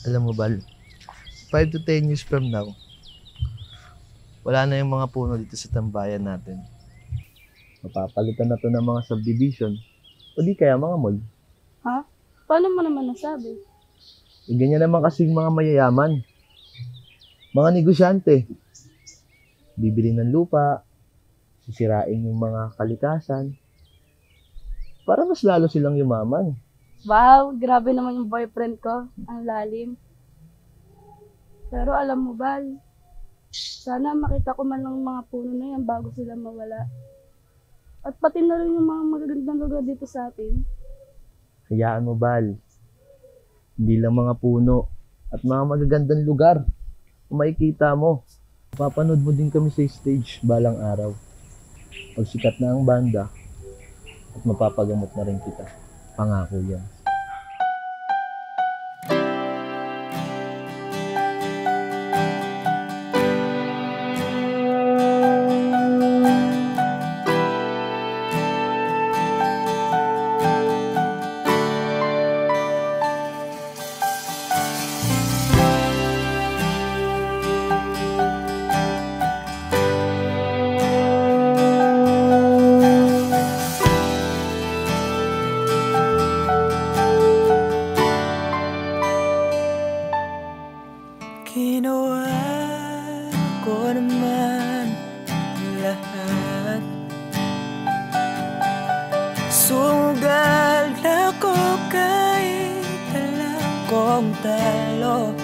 Alam mo, Bal, 5 to 10 years from now, wala na yung mga puno dito sa tambayan natin. Mapapalitan na to ng mga subdivision o di kaya mga mall. Ha? Paano mo naman nasabi? Ganyan naman kasing mga mayayaman. Mga negosyante. Bibili ng lupa, sisirain yung mga kalikasan, para mas lalo silang yumaman. Wow, grabe naman yung boyfriend ko. Ang lalim. Pero alam mo ba, sana makita ko man lang mga puno na yan bago sila mawala. At pati na rin yung mga magagandang lugar dito sa atin. Hayaan mo, Bal. Hindi lang mga puno at mga magagandang lugar kung makikita mo. Papanood mo din kami sa stage balang araw. Pag sikat na ang banda at mapapagamot na rin kita. Pangako yan. Ginawa ko naman lahat. Sugal ako kahit alam kong talo.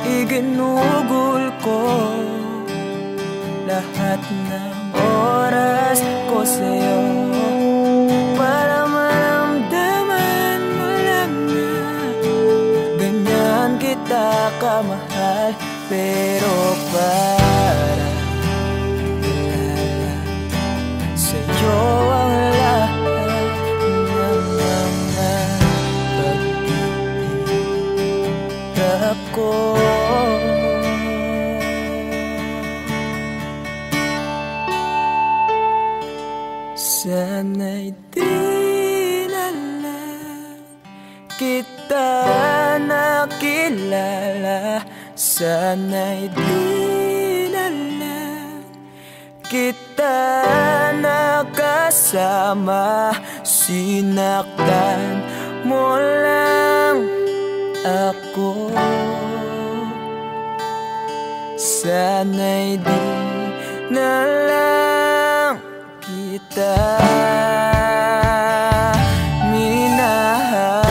Iginugol ko lahat ng oras ko sa'yo para maramdaman mo lang na ganyan kita kamahal. Pero para ilala sa'yo ang lahat ng mga pag-iirap ko. Sana'y di na lang kita nakilala. Sana'y di na lang kita nakasama. Sinaktan mo lang ako. Sana'y di na lang kita minahal.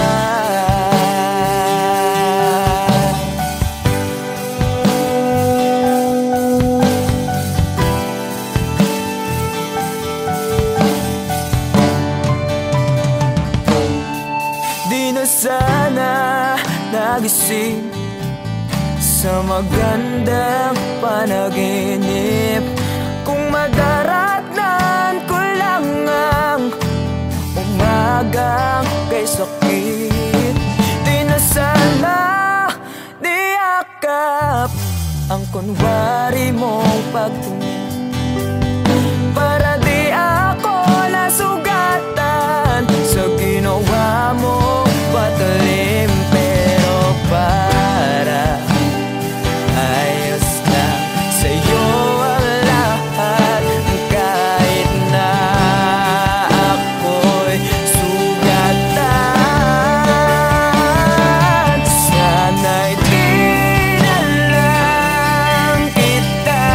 Di na sana nagising sa magandang panaginip kung madaratnan ko lang ang umagang kay sakit. Di na sana niyakap ang kunwari mong pagtingin para di ako nasugatan sa ginawa mong patalim. Pero para ayos lang sa'yo ang lahat kahit na ako'y sugatan. Sana'y di na lang kita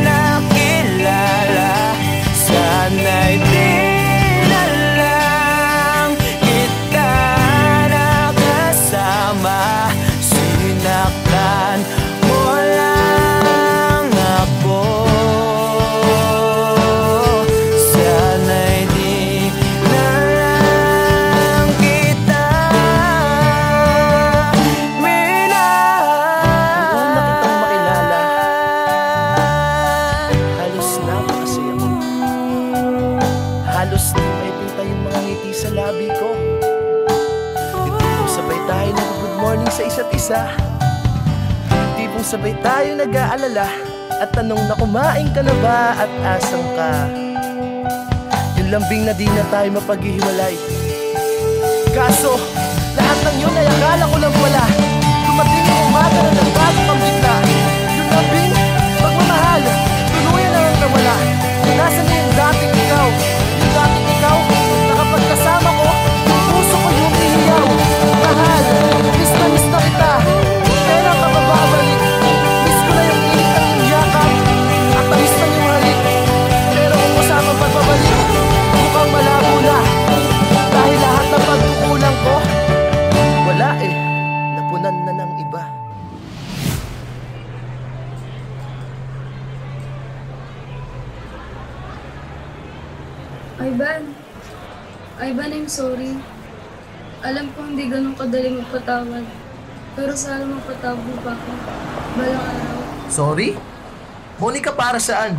nakilala. Sana'y di na lang kita nakasama. Sinaktan mo lang ako. Sana'y di na lang kita minahal. Noon na kitang makilala, halos napakasaya mo. Halos di maipinta yung mga ngiti sa labi ko. Tipong sabay tayo nag-good morning sa isa't isa. Tipong sabay tayo nag-aalala at tanong na kumain ka na ba at asan ka. Yung lambing na di na tayo mapaghihiwalay. Kaso, lahat nang yun ay akala ko lang pala. Dumating ang umaga na nagbago kang bigla. Yung labing pagmamahal, tuluyan na ang nawala. Nasaan na yung dating ikaw? Yung dating ikaw, na kapag kasama ko, yung puso ko yung ihiyaw. Mahal, miss na kita. Kailan ka bababalik? Miss ko na yung init ng iyong yakap at tamis na yung halik. Pero kung usamang pagbabalik, mukhang malabo na. Dahil lahat ng pagkukulang ko, wala eh, napunan na ng iba. Ivan, I'm sorry. Alam ko hindi ganun kadali magpatawad. Pero sana mapatawad mo pa ako. Balang araw. Sorry? Monica, para saan?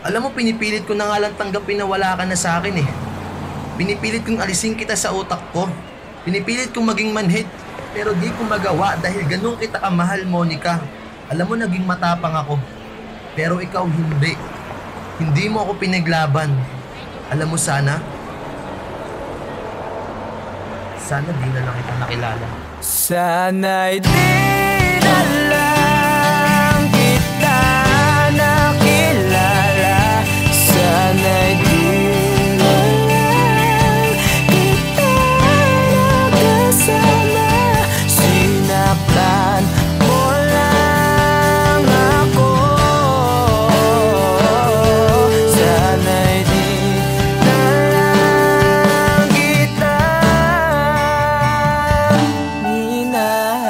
Alam mo, pinipilit ko na nga lang tanggapin na wala ka na sa akin eh. Pinipilit kong alisin kita sa utak ko. Pinipilit kong maging manhid. Pero di ko magawa dahil ganun kita kamahal, Monica. Alam mo, naging matapang ako. Pero ikaw hindi. Hindi mo ako pinaglaban. Alam mo, sana di na lang kita nakilala. Sana'y di na lang kita nakilala. Sana'y di na lang kita nakasama. Sinaktan mo lang ako. Sana'y di na lang kita minahal.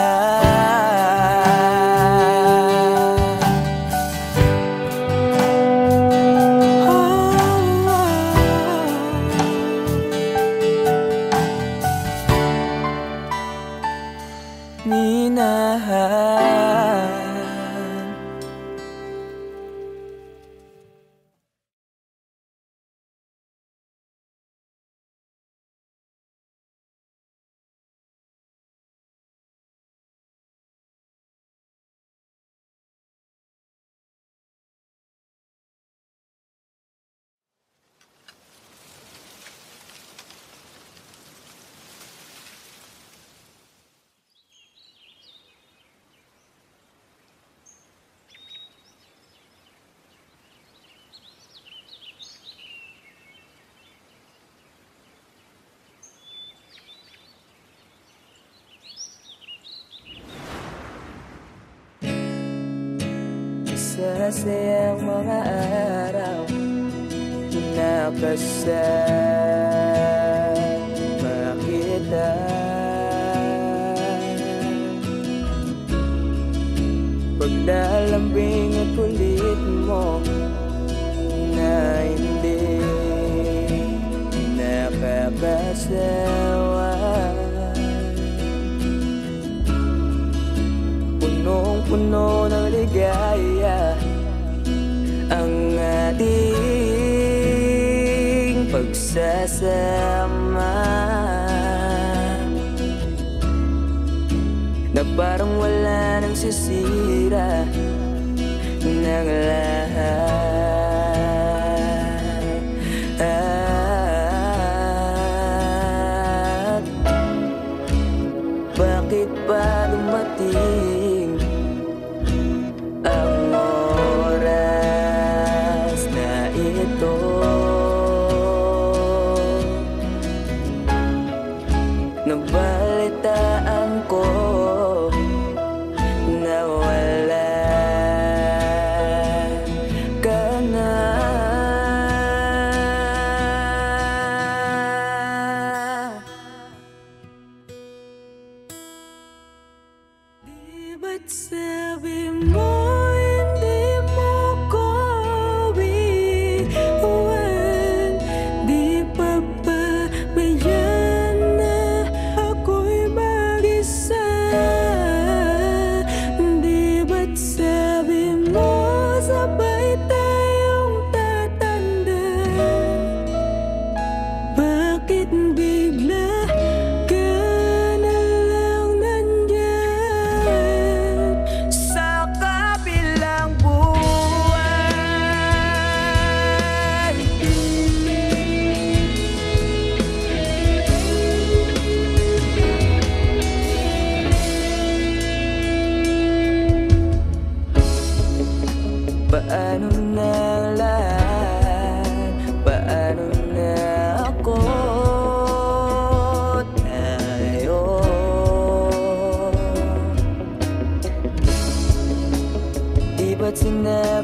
Masasayang mga araw na kasama kita. Paglalambing at kulit mo na hindi nakakasawa. Punong-puno ng ligaya ang ating pagsasama, na parang wala nang sisira ng lahat. Bakit ba dumating ang oras na ito? Nabalitaan ko na wala ka na. Di ba't sabi mo hindi mo ko iwan? Di pa ba bayan na ako'y mag-isa? Di ba't sabi mo sabay tayong tatanda? Bakit bigla ka na lang nandyan? Sa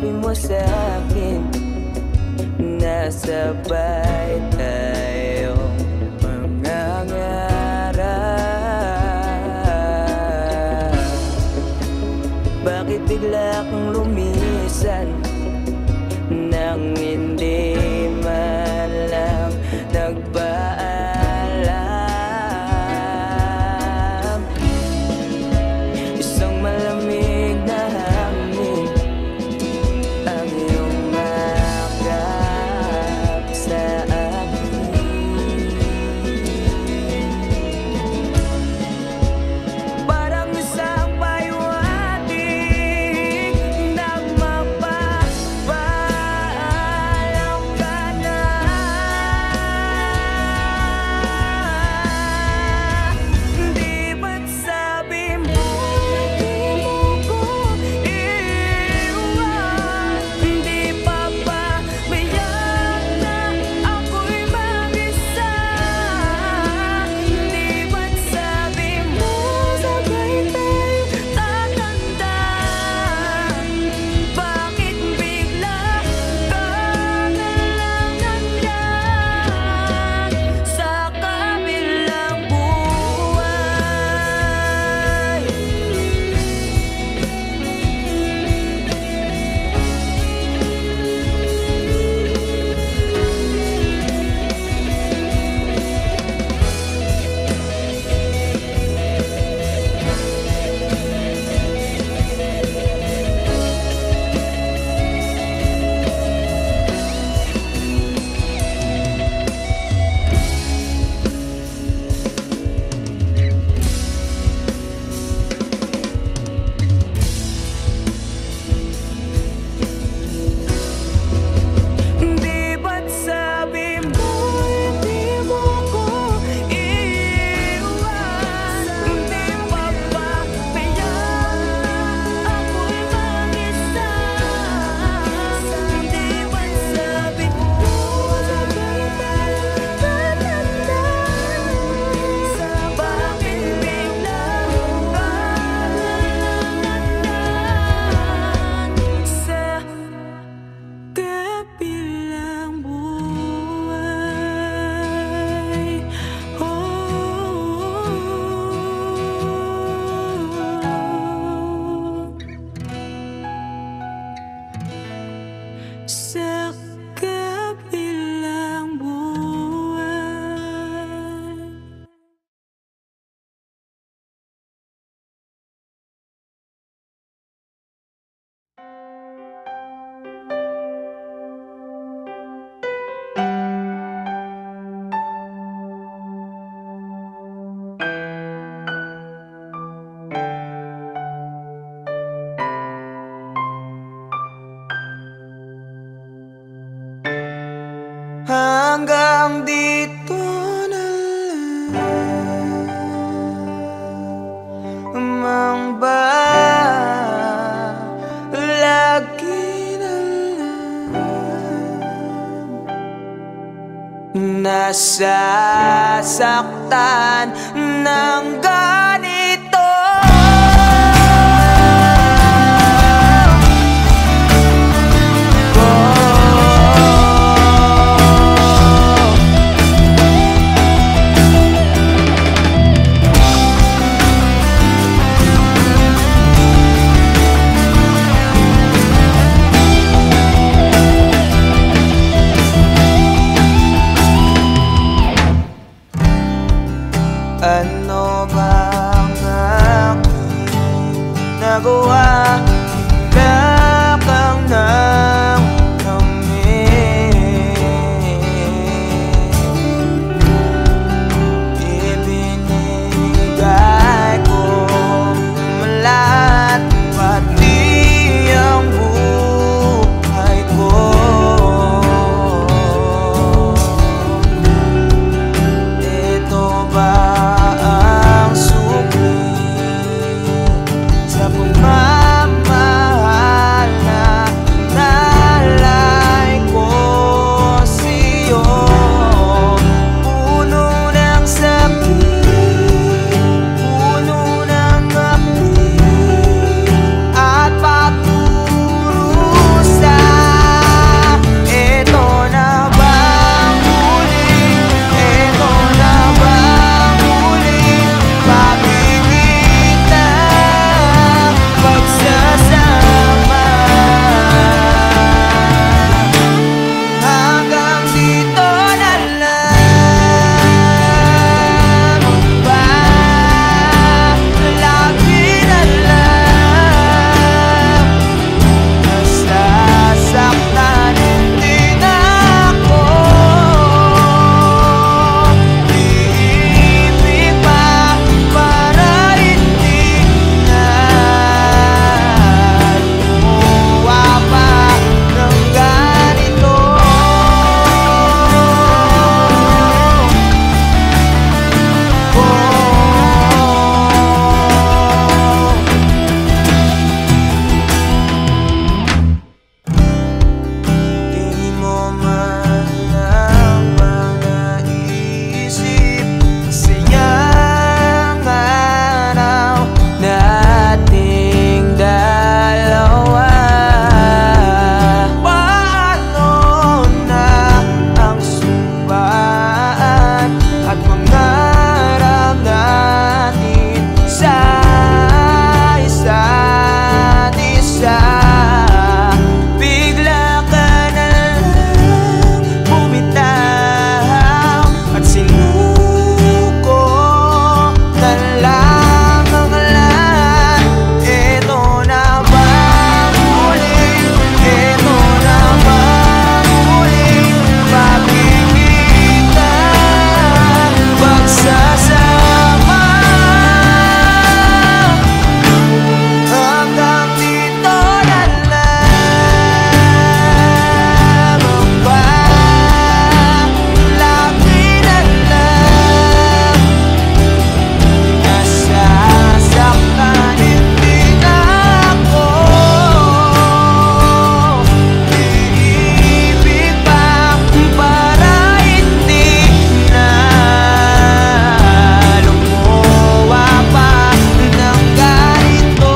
sabi mo sa'kin na sabay tayong mangangarap. Bakit bigla kang lumisan nang hindi man lang nagpaalam? Isang malamig na hangin ang iyong makap sa akin. Parang isang paywating na mapapaalam ka na. Di ba't sabi mo di mo ko iiwan? Di pa ba biyak na ako'y mag-isa? Di ba't sabi mo sabay tayo tatanda? Bakit bigla ka na lang nandyan sa kabilang buhay? Di ba't sabi mo di mo ko iiwan? Di pa ba biyak na ako'y mag-isa? Di ba't sabi mo sabay tayo tatanda? Bakit bigla ka na lang nandyan sa kabilang buhay? Sa kabilang buhay. Hanggang dito na lang ba? Lagi na lang nasasaktan ng ganito. Ano bang aking nagawa? Wala kang nang ibinigay ko lahat, pati ang buhay ko. Ito ba ang sukli sa pagmamahal? na lang ang lahat. Ito na bang muling, ito na bang muling pagkikita, pagsasama. Hanggang dito na lang, lagi na lang. Nasasaktan hindi na ako, iibig pa para hindi na lumuwa pa ng ganito.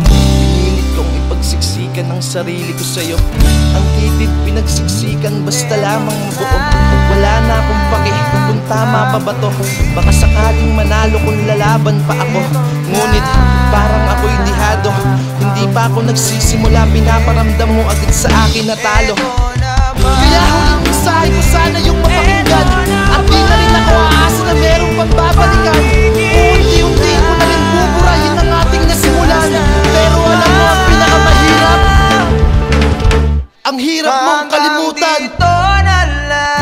Pinilit kong ipagsiksikan ang sarili ko sa'yo. Ang kitid pinagsiksikan basta lamang mabuo. Wala na akong pake kung tama pa ba to. Baka sakaling manalo kung lalaban pa ako. Ngunit parang ako'y lihado. Hindi pa ako nagsisimula, pinaparamdam mo agad sa akin na talo. Kaya huling mensahe ko sana yung mapakinggan. At di na rin ako aasa na merong pagbabalikan. Unti-unti ko na rin buburahin ang ating nasimulan. Pero alam mo ang pinakamahirap, ang hirap mong kalimutan. Ito na lang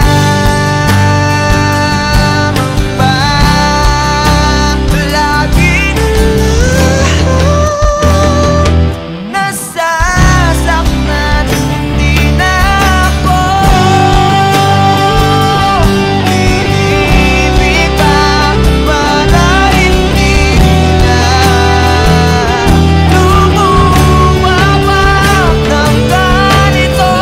lagi nasasaktan hindi na ako, iibig pa para hindi na lumuwa pa ng ganito.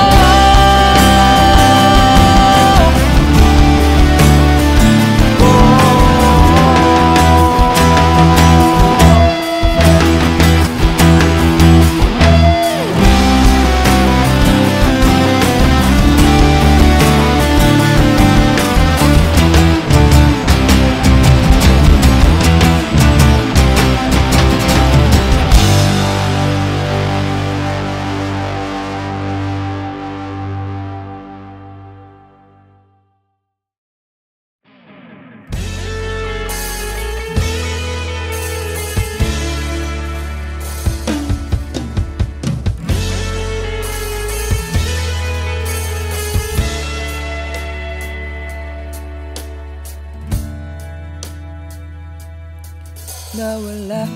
Nawala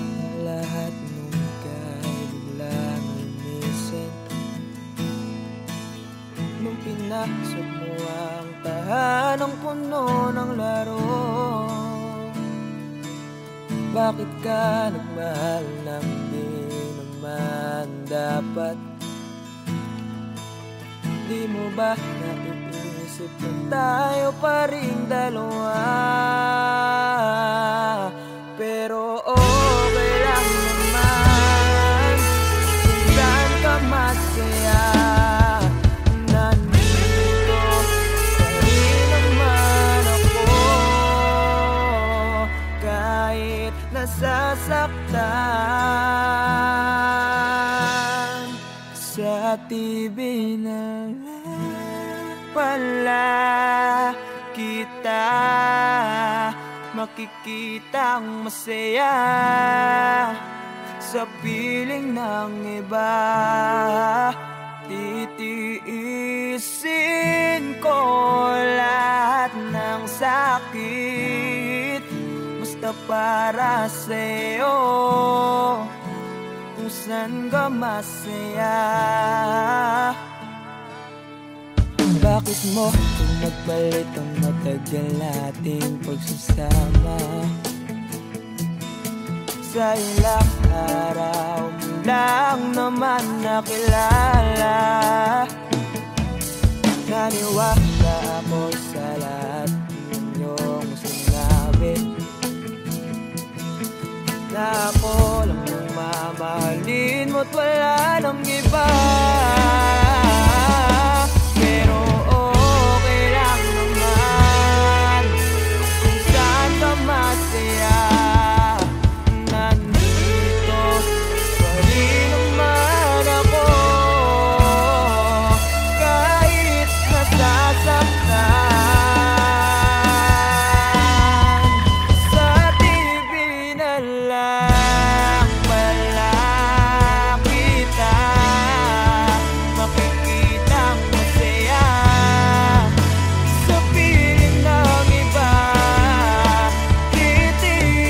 lahat nung ika'y biglang lumisin. Nung pinasok mo ang tahanang puno ng laro, bakit ka nagmahal nang di naman dapat? Di mo ba naiisip na tayo pa ring dalawa? Pero okay lang naman kung saan ka masaya. Nandito pa rin naman ako, kahit nasasaktan. Sa TV na lang pala kita makikitang masaya sa piling ng iba. Titiisin ko lahat ng sakit basta para sa'yo, kung saan ka masaya. Bakit mo kung nagpalit ang matagal nating pagsasama? Sa ilang araw mo lang naman nakilala. Naniwala ako sa lahat ng iyong sinabi, na ako lang ang mamahalin mo't wala ng iba. Pero okay lang naman kung saan ka masaya. Nandito pa rin naman ako kahit nasasaktan. Sa TV na lang pala kita makikitang masaya. Sa piling ng iba, titiisin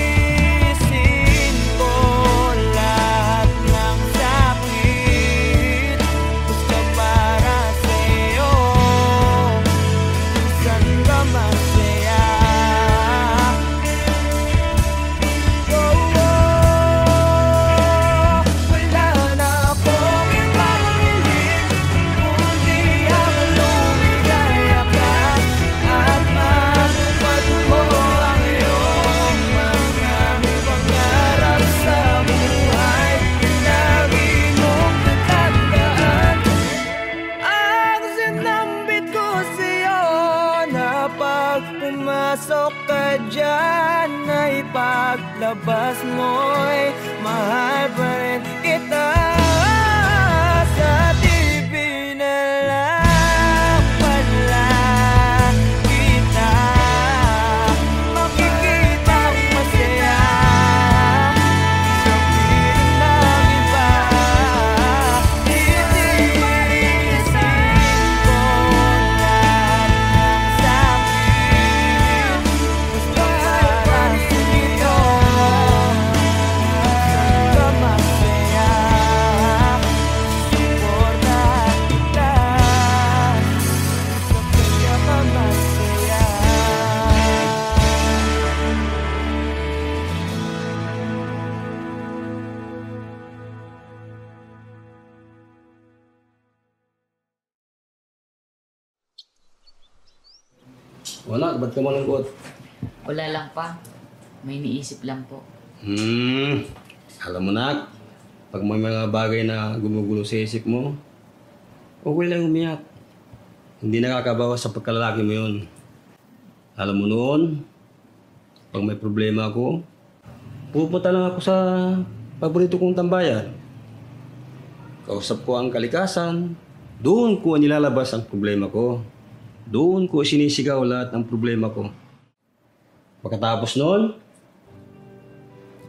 ko lahat ng sakit. Basta para sa'yo, saan ka masaya. Wala na akong ibang hiling kundi ang lumigaya ka at matupad mo ang iyong mga pangarap sa buhay. Lagi mong tatandaan ang sinambit ko sa'yo na pag pumasok ka dyan ay paglabas mo'y mahal pa rin kita. Sa TV na lang pala kita makikitang masaya. Sa piling ng iba, titiisin ko lahat ng sakit. Basta para sa'yo, saan ka masaya. Suporta kita sa pinakamasaya. Wala, ba't ka malungkot? Wala lang pa. May iniisip lang po. Alam mo na, pag may mga bagay na gumugulo sa isip mo, okay lang umiyak. Hindi nakakabawas sa pagkalalaki mo yun. Alam mo noon, pag may problema ako, pupunta lang ako sa paborito kong tambayan. Kausap ko ang kalikasan, doon ko nilalabas ang problema ko. Doon ko sinisigaw lahat ng problema ko. Pagkatapos noon,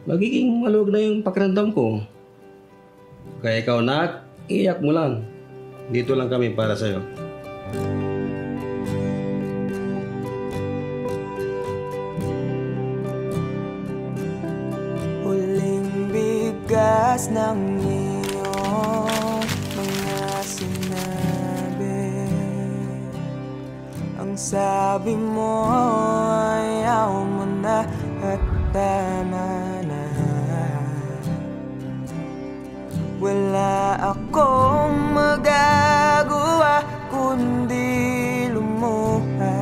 magiging maluwag na yung pakiramdam ko. Kaya ikaw, nak, iyak mo lang. Dito lang kami para sa'yo. Huling bigas ng iyong mga sinabi. Ang sabi mo ayaw mo na at tama na. Wala akong magagawa kundi lumuha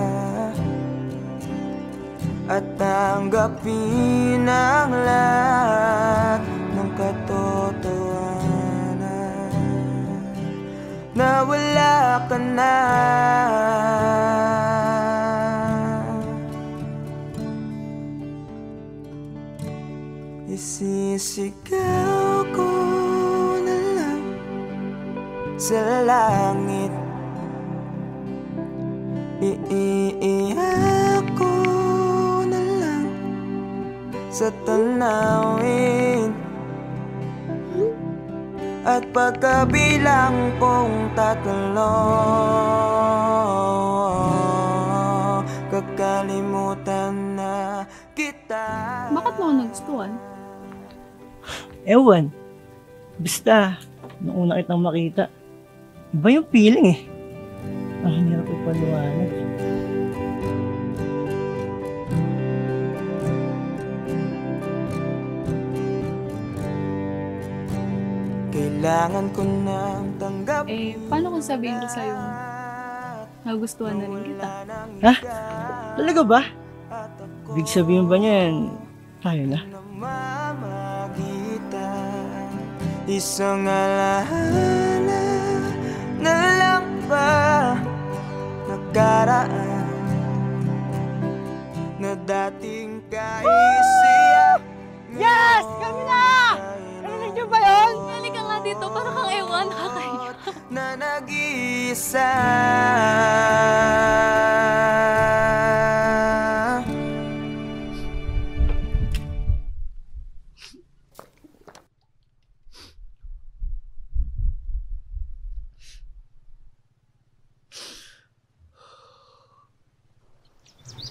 at tanggapin ang lahat ng katotohanan na wala ka na. Isisigaw ko na lang sa langit, iiyak ko na lang sa tanawin, at pagkabilang kong tatlo, kakalimutan na kita. Bakit mo ako nagustuhan? Ewan. Basta, nung una kitang makita, iba yung feeling eh. Ang hirap ipaliwanag. Kailangan ko nang tanggapin. Eh, paano kung sabihin ko sa'yo, nagustuhan na rin kita? Ha? Talaga ba? Ibig sabihin ba niyan, tayo na? Namamagitan, isang alaala na lang ba nakaraan na dating kaisiyak. Yes! Kami na! Narinig niyo ba yun? Halika nga dito, parang kang ewan, nakakaiyak. Na nag-iisa.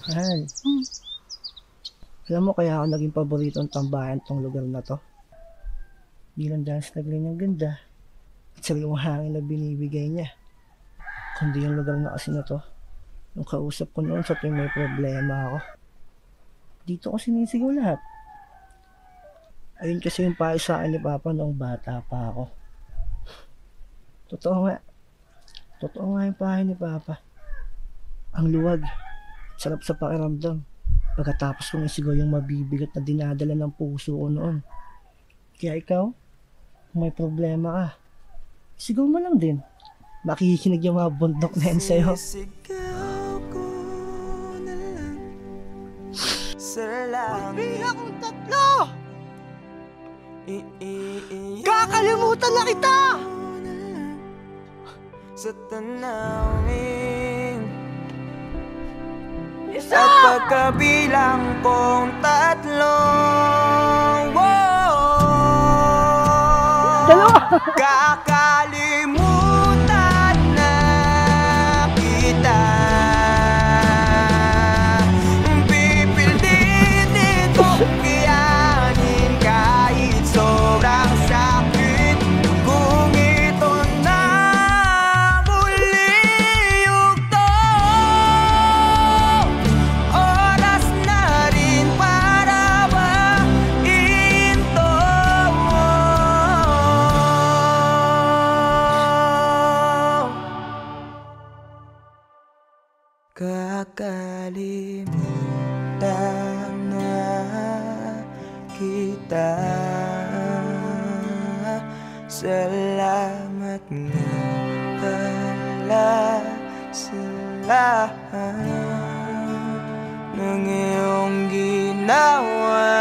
Mahal. Alam mo kaya ako naging paboritong tambayan tong lugar na to? Di lang dahil sa tagline niyang ganda at sariwang hangin na binibigay niya. Kundi yung lugar na kasi na to, nung kausap ko noon sa tuwing may problema ako. Dito ko sinisigaw lahat. Ayun kasi yung payo sa akin ni Papa noong bata pa ako. Totoo nga. Totoo nga yung payo ni Papa. Ang luwag. Sarap sa pakiramdam. Pagkatapos kong isigaw yung mabibigat na dinadala ng puso ko noon. Kaya ikaw, kung may problema ka, isigaw mo lang din. Makikinig yung mga bundok na yan sa'yo. Sisigaw ko na lang sa langit. Bilang kong 3! Kakalimutan na kita! Sa tanawin. Isa! At pagkabilang kong 3, Dalawa! kakalimutan na kita. Pipilitin kong kiyanin kahit sobrang sakit. Kung ito na muli yugto, oras na rin para iinto. Kakalimutan na kita. Salamat nga pala sa lahat ng iyong ginawa.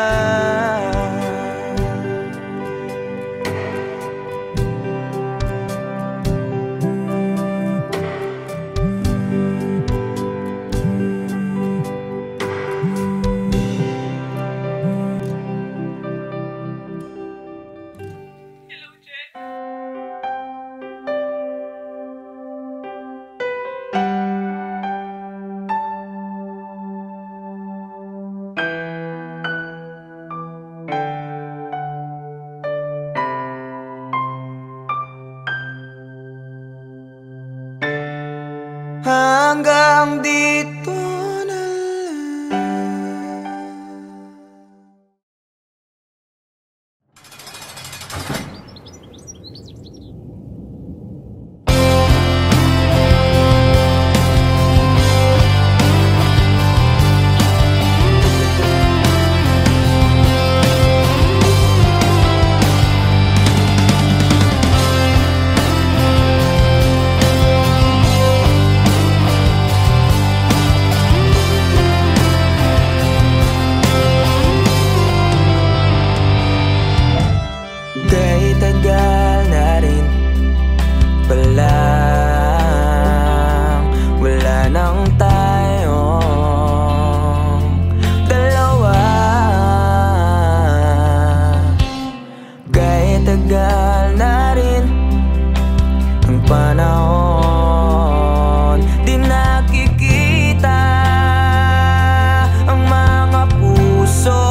Hanggang dito na lang. Kay tagal na rin palang wala nang tayong dalawa. Kay tagal na rin ang panahon, di nakikita ang mga puso.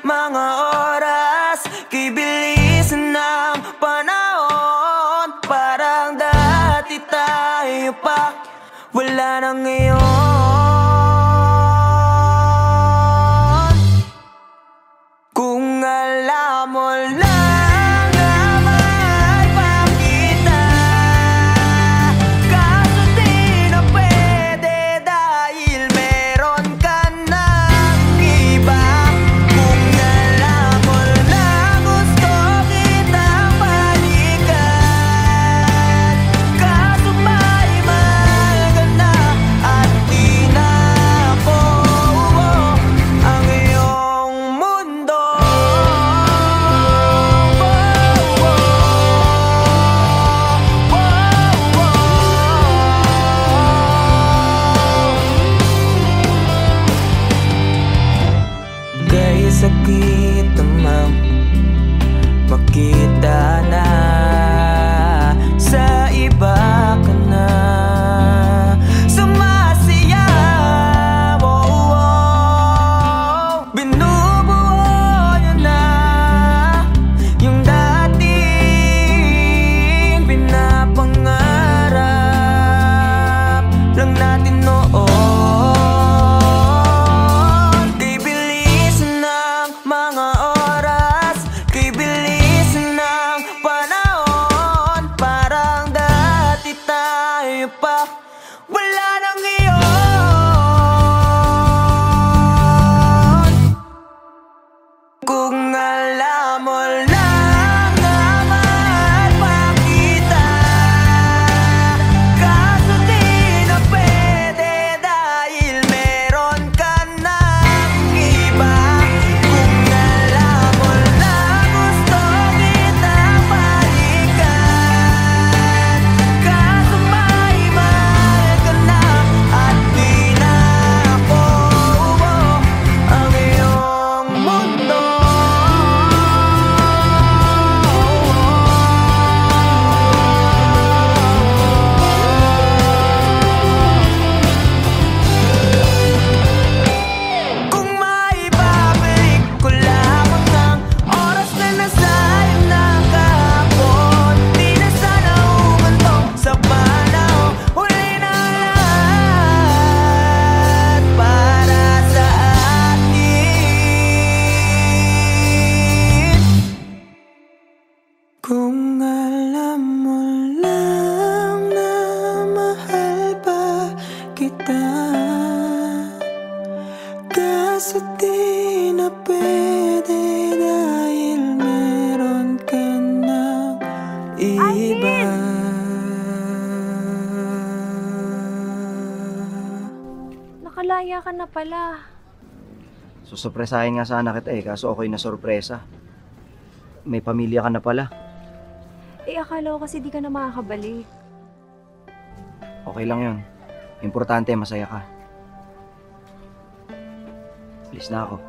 Mga oras, kay bilis ng panahon. Parang dati tayo pa, wala na ngayon. Kung alam mo lang na mahal pa kita, kaso di na pwede dahil meron ka ng iba. Kung alam masaya ka na pala. Susurpresahin nga sana kita kaso ako'y na sorpresa. May pamilya ka na pala. Akala ko kasi di ka na makakabalik. Okay lang yun. Importante, masaya ka. Alis na ako.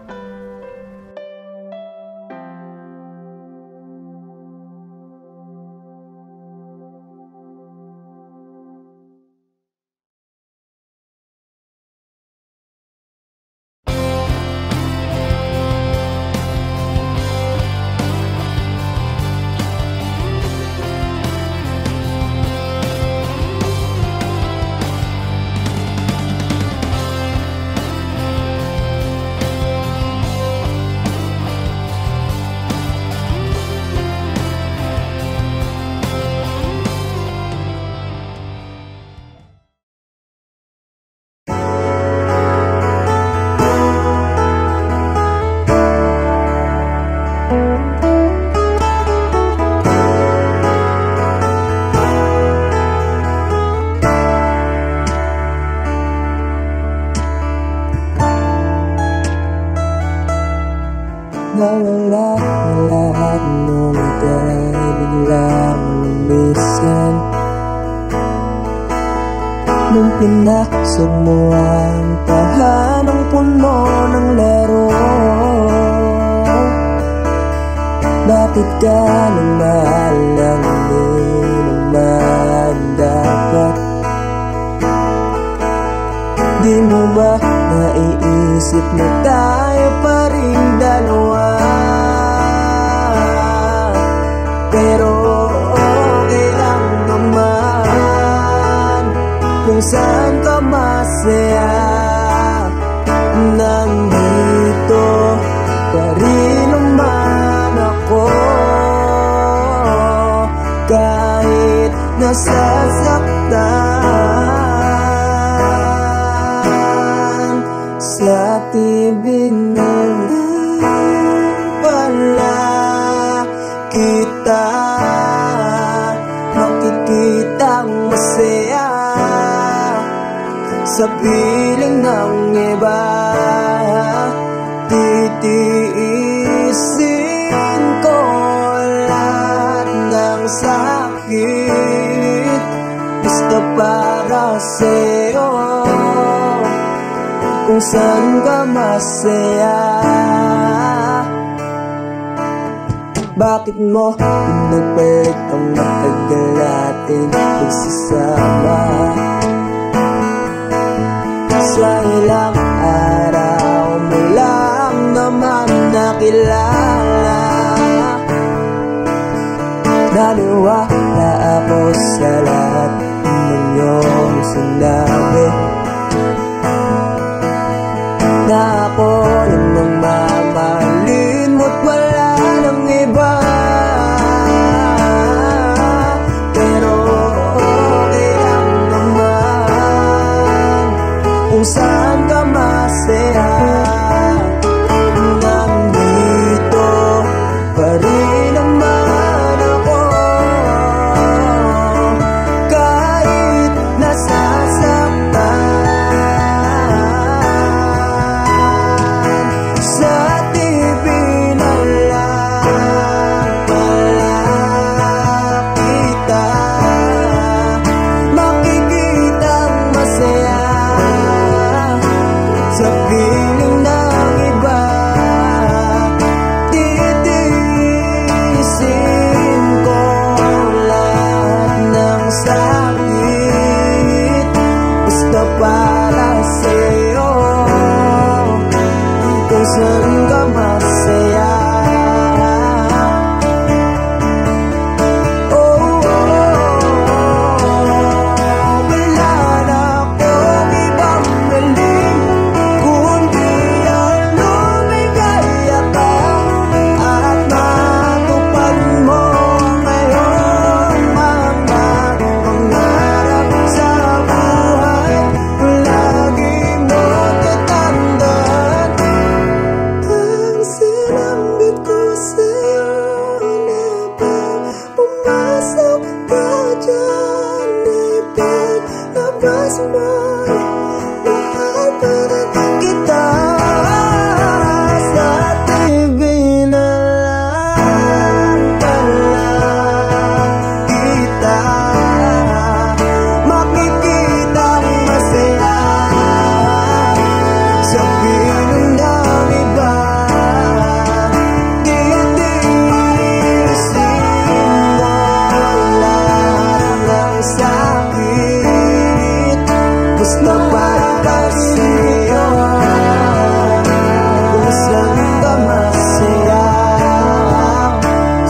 Nawala ang lahat nung ika'y biglang lumisan. Nung pinaksak mo ang tahanang puno ng laro, bakit ka nang mahal ng hindi naman dapat? Di mo ba naiisip na tayo pa rin dalawa? Pero okay lang naman kung saan ka masaya. Nandito pa rin naman ako, kahit nasasaktan. Sa tibig ng pala kita makikitang masaya sa piling ng iba. Titiisin ko lahat ng sakit basta para sa'yo, kung saan ka masaya. Bakit mo pinagpalit ang matagal natin nagsasama? Sa ilang araw mo lang naman nakilala. Naniwala ako sa lahat ng iyong sinabi, na ako yung mamahalin mo't wala ng iba. Pero okay lang naman kung saan ka masaya. Nandito pa rin naman ako, kahit nasasaktan. Sa TV na lang pala kita makikitang masaya sa piling ng iba. Titiisin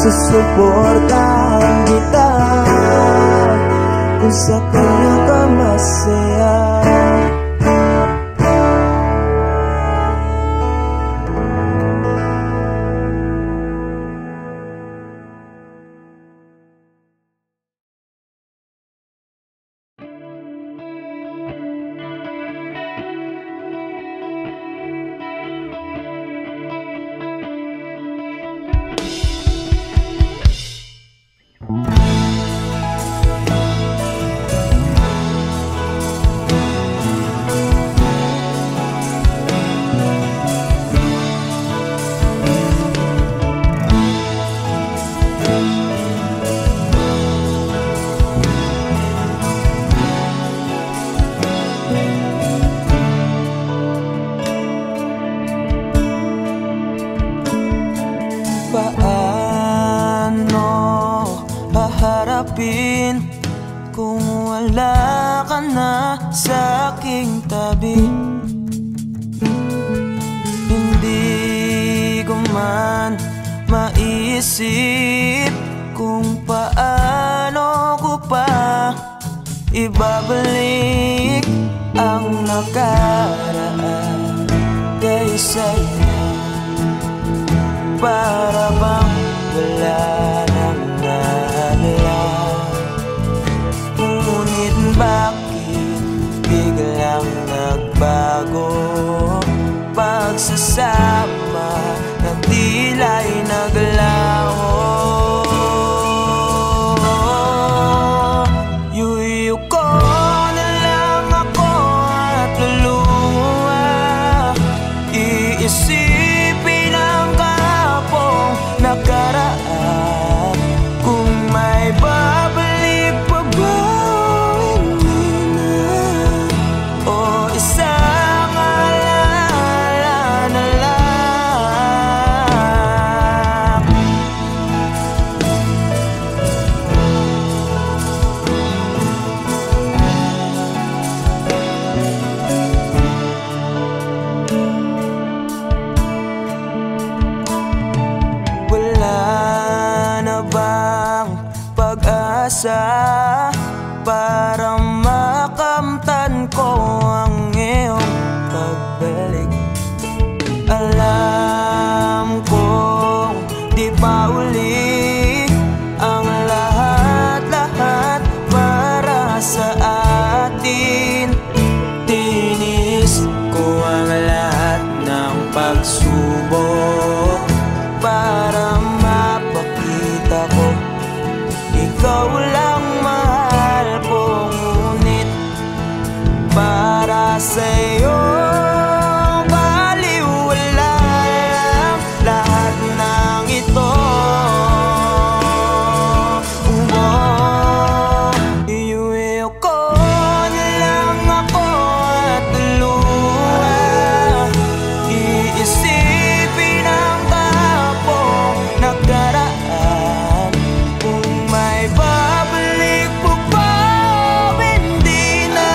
susuportahan kita kung sa kanya ka masaya. Paano haharapin kung wala ka na sa aking tabi? Hindi ko man maisip kung paano ko pa ibabalik ang nakaraan kay sa'yo. Para bang wala nang nahalala, ngunit bakit biglang nagbago? Pagsasama na tila'y naglaho. Yuyu ko na lang ako at luluha, iisipin ang nakaraan. Kung may babalik pa ba, hindi na, o isang alaala na lang. Pag-asa para makamtan ko ang iyong pagbalik. Alam kong di pa uli ang lahat-lahat para sa atin. Tinis ko ang lahat ng pagsubok para mapakita ko ikaw lang mahal ko, ngunit para sa'yo baliwala lang lahat ng ito. Iuwi ko na lang ako at luha, iisipin ang kapong nakaraan. Kung may babalik po ba, hindi na,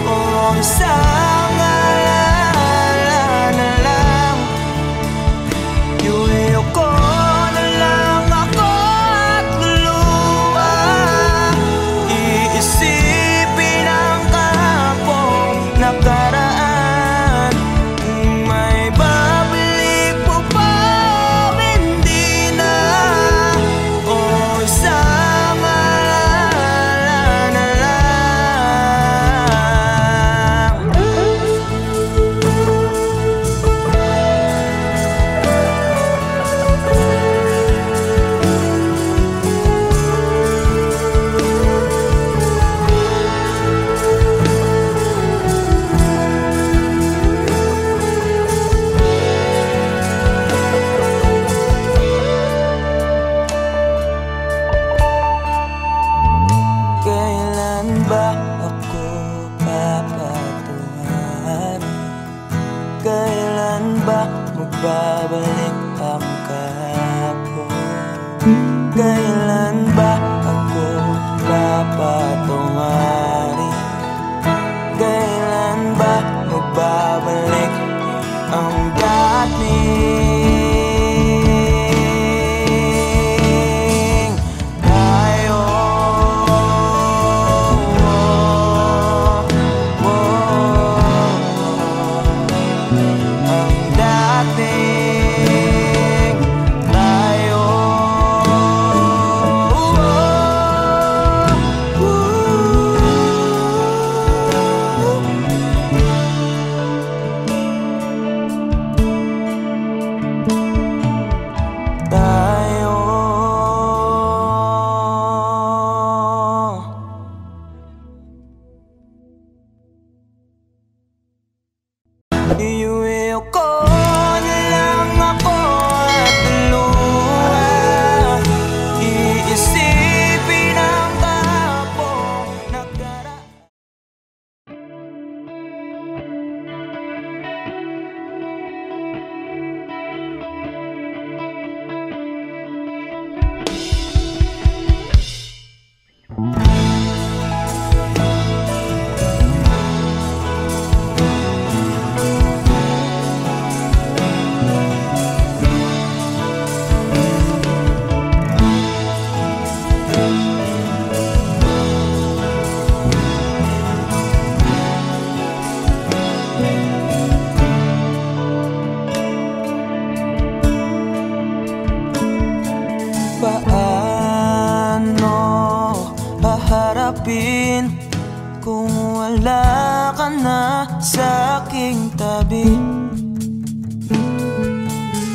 o isang alaala na lang. Yuyo ko na lang ako at luluha, iisipin ang kapong nakaraan. Kung may babalik po ba, hindi na, o isang alaala na lang. Kailan ba ako papatungan? Kailan ba magbabalik ang kahapon? Kailan ba ako papatungan? Kailan ba magbabalik ang dati? Paano haharapin kung wala ka na sa aking tabi?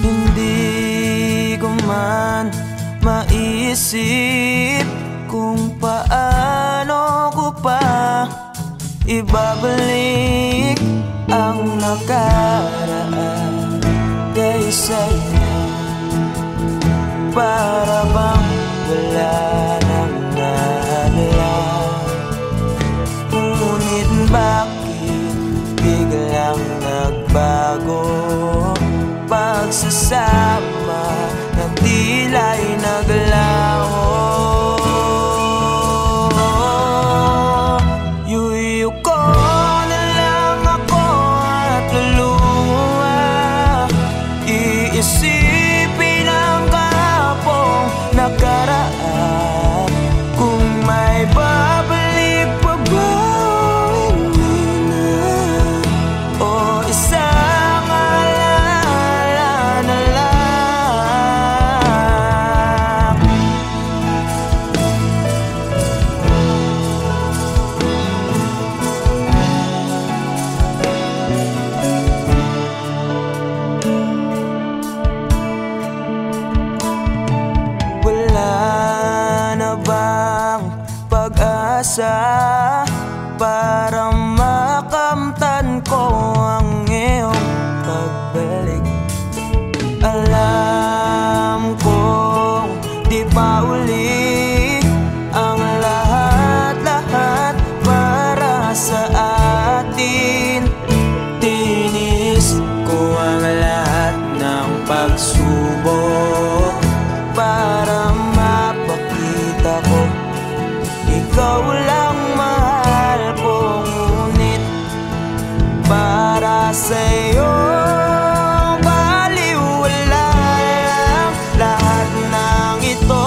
Hindi ko man maisip kung paano ko pa ibabalik ang nakaraan kay sa'yo. Para bang wala nang nahalala, ngunit bakit biglang nagbago? Pagsasama na tila'y naglaho. Yuyu ko na lang ako at luluha, iisipin ang kahapong nakaraan. Kung may babalik pa ba, hindi na, o isang alaala na lang. Wala na bang pag-asa para makamtan ko ang iyong pagbalik? Alam kong di pa uli ang lahat-lahat para sa atin. Tinis ko ang lahat ng pagsubok para mapakita ko ikaw lang mahal ko. Ngunit para sa'yo baliwala lang lahat ng ito.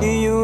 You